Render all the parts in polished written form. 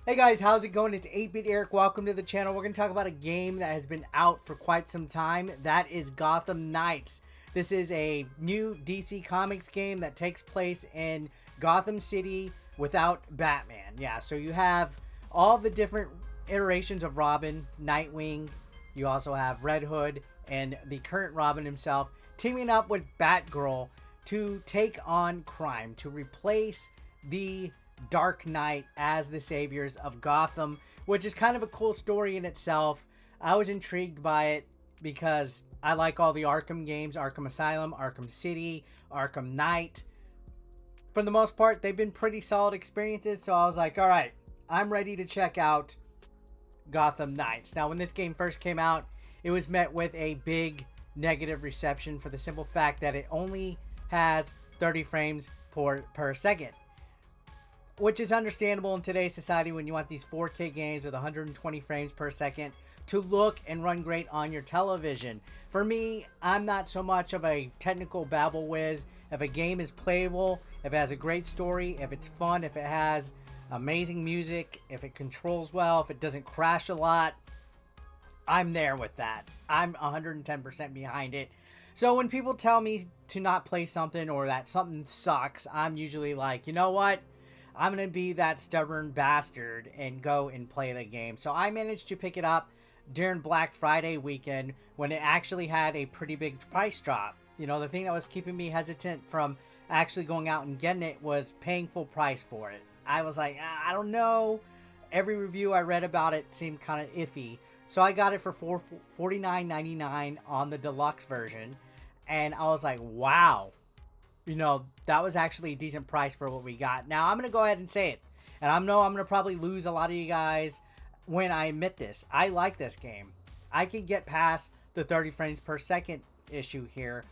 Hey guys, how's it going? It's 8-Bit Eric. Welcome to the channel. We're going to talk about a game that has been out for quite some time. That is Gotham Knights. This is a new DC Comics game that takes place in Gotham City without Batman. Yeah, so you have all the different iterations of Robin, Nightwing. You also have Red Hood and the current Robin himself teaming up with Batgirl to take on crime, to replace the Dark Knight as the saviors of Gotham, which is kind of a cool story in itself. I was intrigued by it because I like all the Arkham games, Arkham Asylum, Arkham City, Arkham Knight. For the most part, they've been pretty solid experiences, so I was like, all right, I'm ready to check out Gotham Knights. Now, when this game first came out, it was met with a big negative reception for the simple fact that it only has 30 frames per second, which is understandable in today's society when you want these 4K games with 120 frames per second to look and run great on your television. For me, I'm not so much of a technical babble whiz. If a game is playable, if it has a great story, if it's fun, if it has amazing music, if it controls well, if it doesn't crash a lot, I'm there with that. I'm 110% behind it. So when people tell me to not play something or that something sucks, I'm usually like, you know what? I'm going to be that stubborn bastard and go and play the game. So I managed to pick it up during Black Friday weekend when it actually had a pretty big price drop. You know, the thing that was keeping me hesitant from actually going out and getting it was paying full price for it. I was like, I don't know. Every review I read about it seemed kind of iffy. So I got it for $49.99 on the deluxe version. And I was like, wow. You know, that was actually a decent price for what we got. Now, I'm going to go ahead and say it. And I know I'm going to probably lose a lot of you guys when I admit this. I like this game. I can get past the 30 frames per second issue here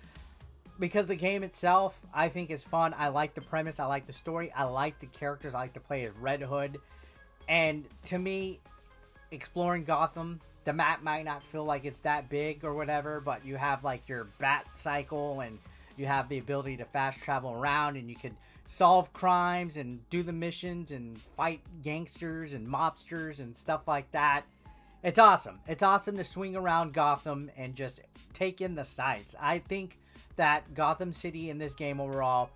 because the game itself, I think, is fun. I like the premise. I like the story. I like the characters. I like to play as Red Hood. And to me, exploring Gotham, the map might not feel like it's that big or whatever, but you have like your bat cycle and you have the ability to fast travel around and you can solve crimes and do the missions and fight gangsters and mobsters and stuff like that. It's awesome. It's awesome to swing around Gotham and just take in the sights. I think that Gotham City in this game overall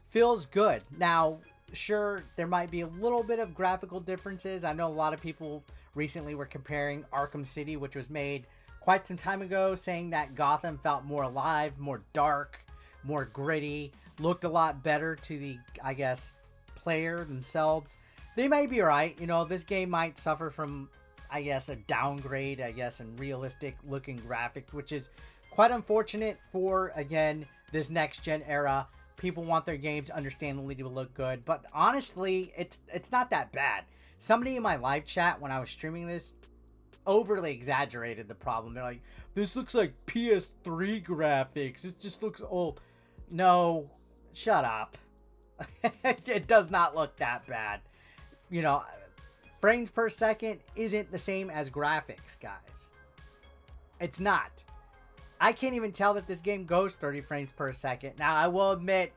feels good. Now, sure, there might be a little bit of graphical differences. I know a lot of people recently were comparing Arkham City, which was made quite some time ago, saying that Gotham felt more alive, more dark, more gritty, looked a lot better to the, I guess, player themselves. They might be right. You know, this game might suffer from, I guess, a downgrade, I guess, in realistic looking graphics, which is quite unfortunate for, again, this next gen era. People want their games understandably to look good, but honestly, it's not that bad. Somebody in my live chat when I was streaming this overly exaggerated the problem. They're like, this looks like PS3 graphics. It just looks old. No, shut up. It does not look that bad. You know, frames per second isn't the same as graphics, guys. It's not. I can't even tell that this game goes 30 frames per second. Now, I will admit,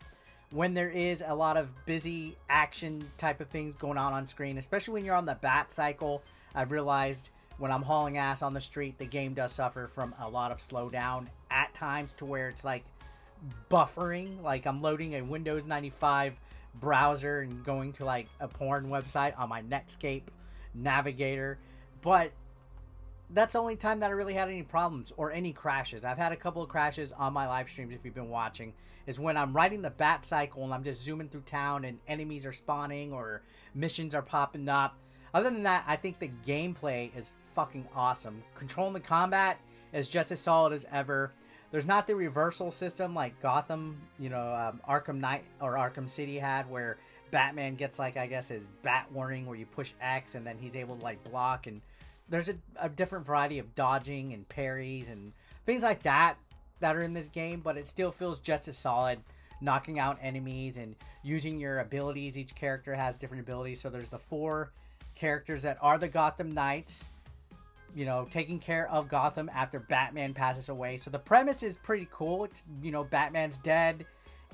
when there is a lot of busy action type of things going on screen, especially when you're on the bat cycle, I've realized when I'm hauling ass on the street, the game does suffer from a lot of slowdown at times to where it's like buffering, like I'm loading a Windows 95 browser and going to like a porn website on my Netscape navigator. But that's the only time that I really had any problems or any crashes. I've had a couple of crashes on my live streams, if you've been watching, is when I'm riding the bat cycle and I'm just zooming through town and enemies are spawning or missions are popping up. Other than that, I think the gameplay is fucking awesome. Controlling the combat is just as solid as ever. There's not the reversal system like Gotham, you know, Arkham Knight or Arkham City had, where Batman gets like, I guess, his bat warning where you push X and then he's able to like block. And there's a different variety of dodging and parries and things like that that are in this game, but it still feels just as solid, knocking out enemies and using your abilities. Each character has different abilities. So there's the 4 characters that are the Gotham Knights, you know, taking care of Gotham after Batman passes away. So the premise is pretty cool. It's, you know, Batman's dead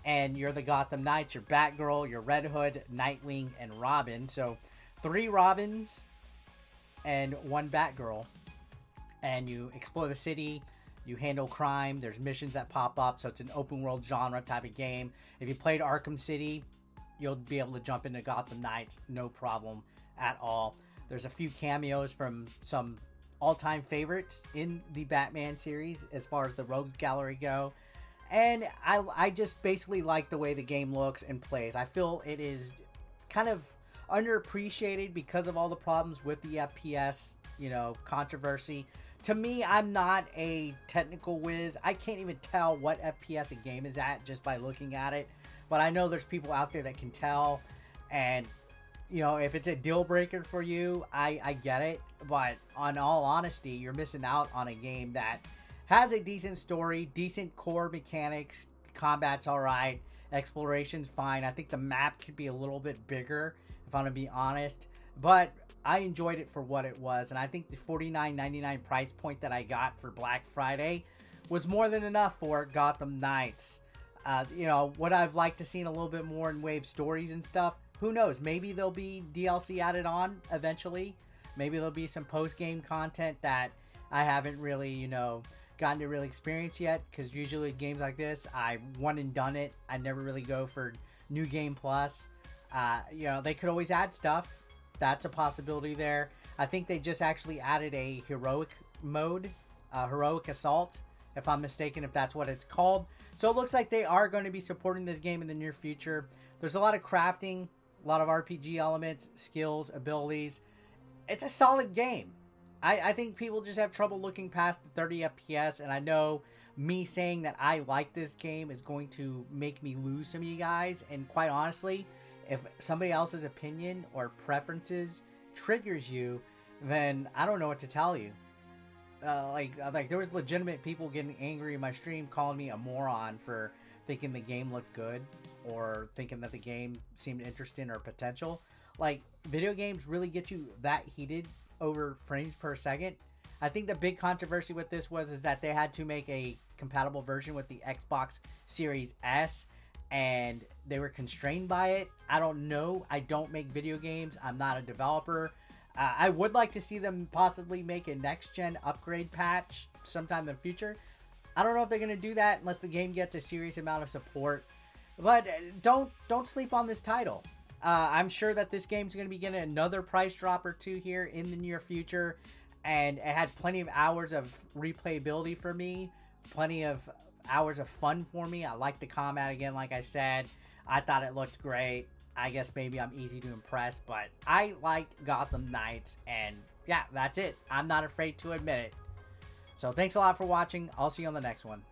and you're the Gotham Knights, you're Batgirl, you're Red Hood, Nightwing, and Robin. So 3 Robins and 1 Batgirl. And you explore the city, you handle crime, there's missions that pop up, so it's an open world genre type of game. If you played Arkham City, you'll be able to jump into Gotham Knights, no problem at all. There's a few cameos from some all-time favorites in the Batman series as far as the Rogues Gallery go. And I just basically like the way the game looks and plays. I feel it is kind of underappreciated because of all the problems with the FPS, you know, controversy. To me, I'm not a technical whiz. I can't even tell what FPS a game is at just by looking at it. But I know there's people out there that can tell. And, you know, if it's a deal breaker for you, I get it. But on all honesty, you're missing out on a game that has a decent story, decent core mechanics, combat's alright, exploration's fine. I think the map could be a little bit bigger, if I'm going to be honest. But I enjoyed it for what it was, and I think the $49.99 price point that I got for Black Friday was more than enough for Gotham Knights. You know, would I've liked to seen a little bit more in wave stories and stuff? Who knows? Maybe there'll be DLC added on eventually. Maybe there'll be some post-game content that I haven't really, you know, gotten to really experience yet, because usually games like this, I one and done it. I never really go for new game plus. You know, they could always add stuff. That's a possibility there. I think they just actually added a heroic mode, heroic assault, if I'm mistaken, if that's what it's called. So it looks like they are going to be supporting this game in the near future. There's a lot of crafting, a lot of RPG elements, skills, abilities. It's a solid game. I think people just have trouble looking past the 30 FPS, and I know me saying that I like this game is going to make me lose some of you guys, and quite honestly, if somebody else's opinion or preferences triggers you, then I don't know what to tell you. Like there was legitimate people getting angry in my stream calling me a moron for thinking the game looked good or thinking that the game seemed interesting or potential. Like, video games really get you that heated over frames per second. I think the big controversy with this is that they had to make a compatible version with the Xbox Series S, and they were constrained by it. I don't know. I don't make video games. I'm not a developer. I would like to see them possibly make a next-gen upgrade patch sometime in the future. I don't know if they're going to do that unless the game gets a serious amount of support. But don't sleep on this title. I'm sure that this game's going to be getting another price drop or two here in the near future. And it had plenty of hours of replayability for me. Plenty of hours of fun for me. I liked the combat again, like I said. I thought it looked great. I guess maybe I'm easy to impress, but I liked Gotham Knights. And yeah, that's it. I'm not afraid to admit it. So thanks a lot for watching. I'll see you on the next one.